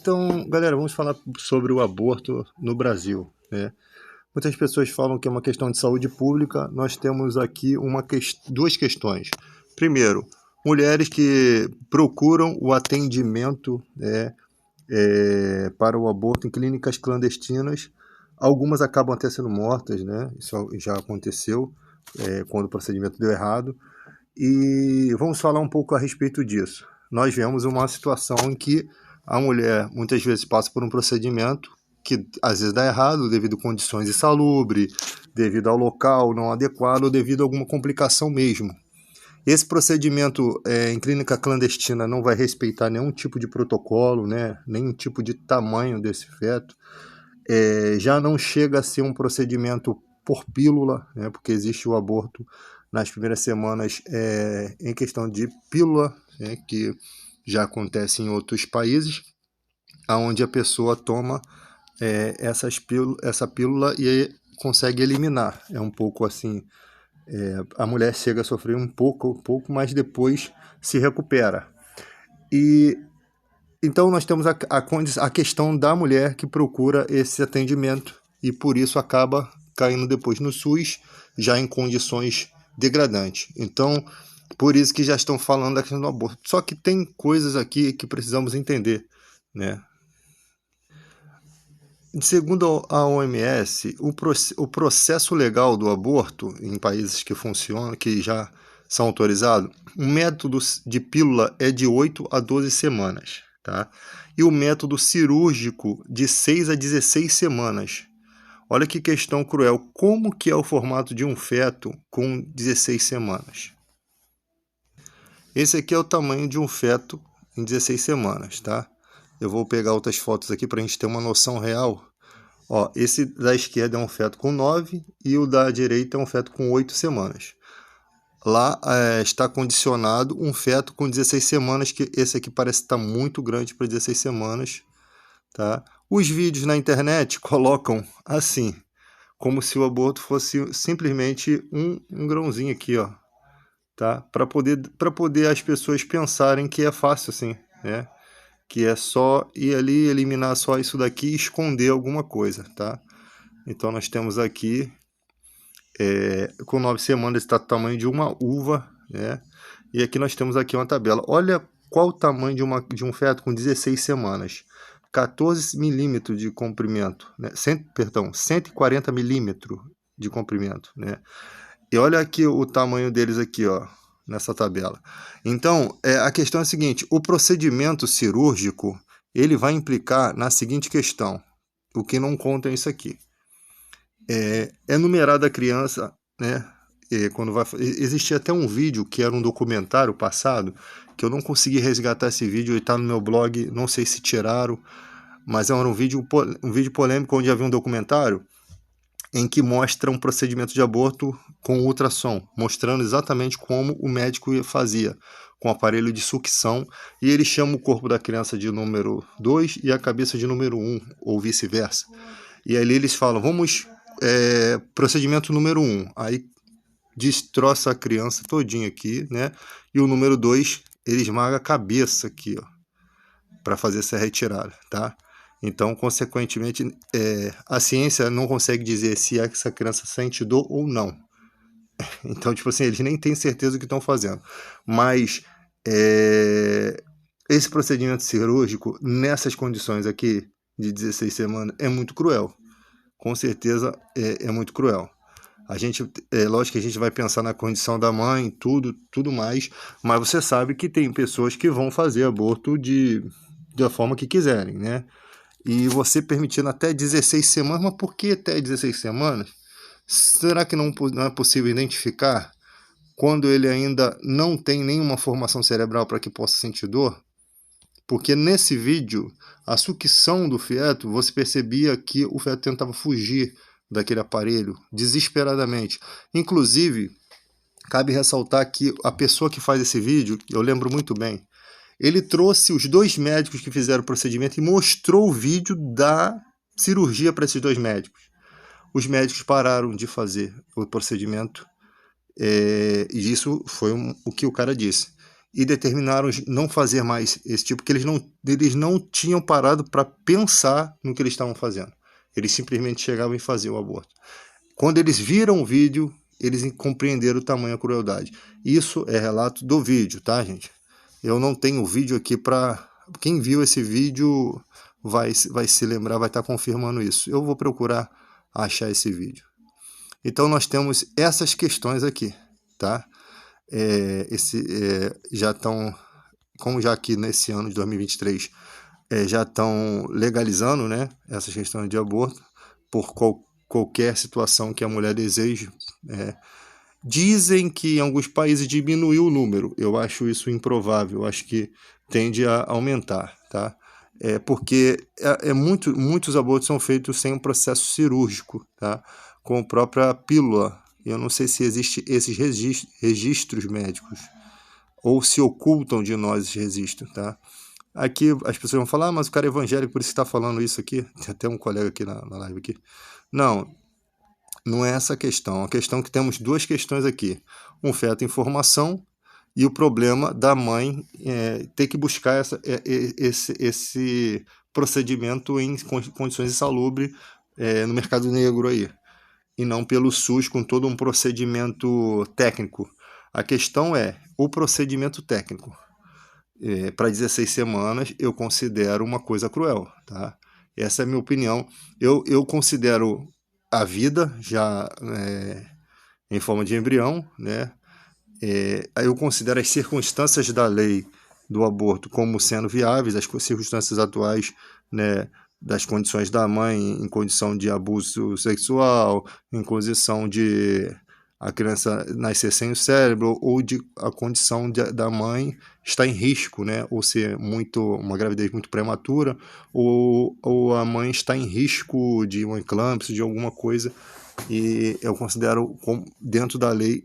Então, galera, vamos falar sobre o aborto no Brasil, né? Muitas pessoas falam que é uma questão de saúde pública. Nós temos aqui duas questões. Primeiro, mulheres que procuram o atendimento, para o aborto em clínicas clandestinas. Algumas acabam até sendo mortas, né? Isso já aconteceu, quando o procedimento deu errado. E vamos falar um pouco a respeito disso. Nós vemos uma situação em que a mulher muitas vezes passa por um procedimento que às vezes dá errado devido a condições insalubres, devido ao local não adequado ou devido a alguma complicação mesmo. Esse procedimento em clínica clandestina não vai respeitar nenhum tipo de protocolo, né? Nenhum tipo de tamanho desse feto. Já não chega a ser um procedimento por pílula, né? Porque existe o aborto nas primeiras semanas em questão de pílula, né? Que já acontece em outros países, onde a pessoa toma essa pílula e aí consegue eliminar. É um pouco assim, a mulher chega a sofrer um pouco, mas depois se recupera. E então nós temos a questão da mulher que procura esse atendimento e por isso acaba caindo depois no SUS, já em condições degradantes. Então, por isso que já estão falando da questão do aborto. Só que tem coisas aqui que precisamos entender, né? Segundo a OMS, o processo legal do aborto em países que funcionam, que já são autorizados, o método de pílula é de 8 a 12 semanas, tá? E o método cirúrgico de 6 a 16 semanas. Olha que questão cruel. Como que é o formato de um feto com 16 semanas? Esse aqui é o tamanho de um feto em 16 semanas, tá? Eu vou pegar outras fotos aqui para a gente ter uma noção real. Ó, esse da esquerda é um feto com 9 e o da direita é um feto com 8 semanas. Lá está condicionado um feto com 16 semanas, que esse aqui parece estar muito grande para 16 semanas. Tá? Os vídeos na internet colocam assim, como se o aborto fosse simplesmente um grãozinho aqui, ó, tá? Para poder as pessoas pensarem que é fácil assim, né? Que é só ir ali, eliminar só isso daqui e esconder alguma coisa, tá? Então nós temos aqui, com 9 semanas, está o tamanho de uma uva, né? E aqui nós temos aqui uma tabela. Olha qual o tamanho de um feto com 16 semanas. 14 milímetros de comprimento, né? 140 milímetros de comprimento, né? E olha aqui o tamanho deles aqui, ó, nessa tabela. Então, a questão é a seguinte: o procedimento cirúrgico ele vai implicar na seguinte questão. O que não conta é isso aqui. É numerada a criança, né? Quando vai, existia até um vídeo que era um documentário passado, que eu não consegui resgatar esse vídeo, ele está no meu blog, não sei se tiraram, mas era um vídeo polêmico onde havia um documentário em que mostra um procedimento de aborto com ultrassom, mostrando exatamente como o médico fazia, com aparelho de sucção, e ele chama o corpo da criança de número 2 e a cabeça de número 1, ou vice-versa. E ali eles falam, vamos, procedimento número 1, aí destroça a criança todinha aqui, né? E o número 2, ele esmaga a cabeça aqui, ó, para fazer essa retirada, tá? Então, consequentemente, a ciência não consegue dizer se essa criança sente dor ou não. Então, tipo assim, eles nem têm certeza do que estão fazendo. Mas esse procedimento cirúrgico, nessas condições aqui, de 16 semanas, é muito cruel. Com certeza é muito cruel. A gente, lógico que a gente vai pensar na condição da mãe, tudo mais, mas você sabe que tem pessoas que vão fazer aborto da forma que quiserem, né? E você permitindo até 16 semanas, mas por que até 16 semanas? Será que não é possível identificar quando ele ainda não tem nenhuma formação cerebral para que possa sentir dor? Porque nesse vídeo, a sucção do feto, você percebia que o feto tentava fugir daquele aparelho desesperadamente. Inclusive, cabe ressaltar que a pessoa que faz esse vídeo, eu lembro muito bem, ele trouxe os 2 médicos que fizeram o procedimento e mostrou o vídeo da cirurgia para esses 2 médicos. Os médicos pararam de fazer o procedimento, e isso foi o que o cara disse. e determinaram não fazer mais esse tipo, porque eles não tinham parado para pensar no que eles estavam fazendo. Eles simplesmente chegavam e faziam o aborto. Quando eles viram o vídeo, eles compreenderam o tamanho da crueldade. Isso é relato do vídeo, tá, gente? Eu não tenho o vídeo aqui para... Quem viu esse vídeo vai se lembrar, vai estar confirmando isso. Eu vou procurar achar esse vídeo. Então, nós temos essas questões aqui, tá? Já estão, como já aqui nesse ano de 2023, já estão legalizando, né, essas questões de aborto por qualquer situação que a mulher deseje. Dizem que em alguns países diminuiu o número. Eu acho isso improvável. Eu acho que tende a aumentar, tá? Porque muitos abortos são feitos sem um processo cirúrgico, tá? Com a própria pílula. Eu não sei se existem esses registros médicos ou se ocultam de nós esses registros, tá? Aqui as pessoas vão falar, mas o cara é evangélico, por isso está falando isso aqui. Tem até um colega aqui na live aqui. Não é essa a questão. A questão é que temos duas questões aqui. Um feto em formação e o problema da mãe ter que buscar esse procedimento em condições insalubres no mercado negro aí. E não pelo SUS com todo um procedimento técnico. A questão é o procedimento técnico. Para 16 semanas eu considero uma coisa cruel, tá? Essa é a minha opinião. Eu considero a vida já em forma de embrião, né? Eu considero as circunstâncias da lei do aborto como sendo viáveis, as circunstâncias atuais, né, das condições da mãe em condição de abuso sexual, em condição de a criança nascer sem o cérebro, ou de a condição da mãe estar em risco, né, ou ser uma gravidez muito prematura, ou a mãe está em risco de uma eclâmpsia, de alguma coisa, e eu considero dentro da lei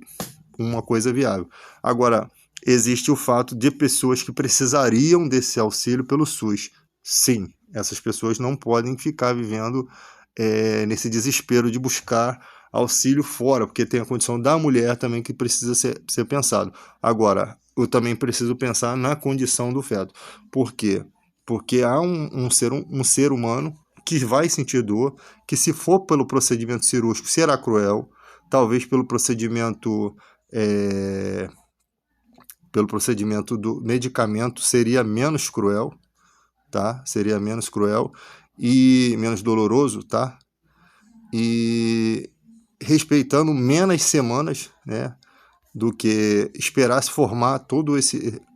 uma coisa viável. Agora, existe o fato de pessoas que precisariam desse auxílio pelo SUS. Sim, essas pessoas não podem ficar vivendo nesse desespero de buscar auxílio fora, porque tem a condição da mulher também que precisa ser pensado. Agora, eu também preciso pensar na condição do feto. Por quê? Porque há um ser humano que vai sentir dor, que se for pelo procedimento cirúrgico será cruel, talvez pelo procedimento do medicamento seria menos cruel, tá? Seria menos cruel e menos doloroso, tá? E respeitando menos semanas, né, do que esperar se formar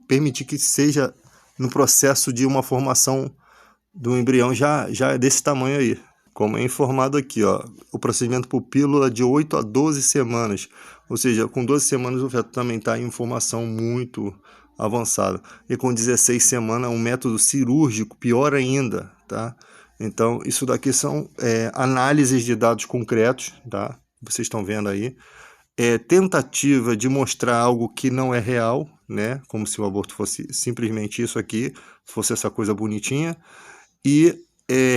permitir que seja no processo de uma formação do embrião já é desse tamanho aí. Como é informado aqui, ó, o procedimento por pílula de 8 a 12 semanas. Ou seja, com 12 semanas o feto também está em formação muito avançada. E com 16 semanas um método cirúrgico, pior ainda, tá? Então, isso daqui são análises de dados concretos, tá? Vocês estão vendo aí. Tentativa de mostrar algo que não é real, né? Como se o aborto fosse simplesmente isso aqui, fosse essa coisa bonitinha. E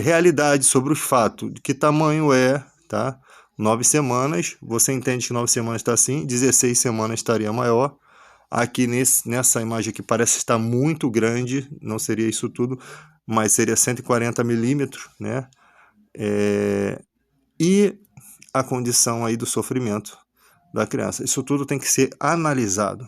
realidade sobre os fatos, de que tamanho tá? 9 semanas, você entende que 9 semanas está assim, 16 semanas estaria maior. Aqui nessa imagem aqui parece estar muito grande, não seria isso tudo, mas seria 140 milímetros, né? E a condição aí do sofrimento da criança. Isso tudo tem que ser analisado,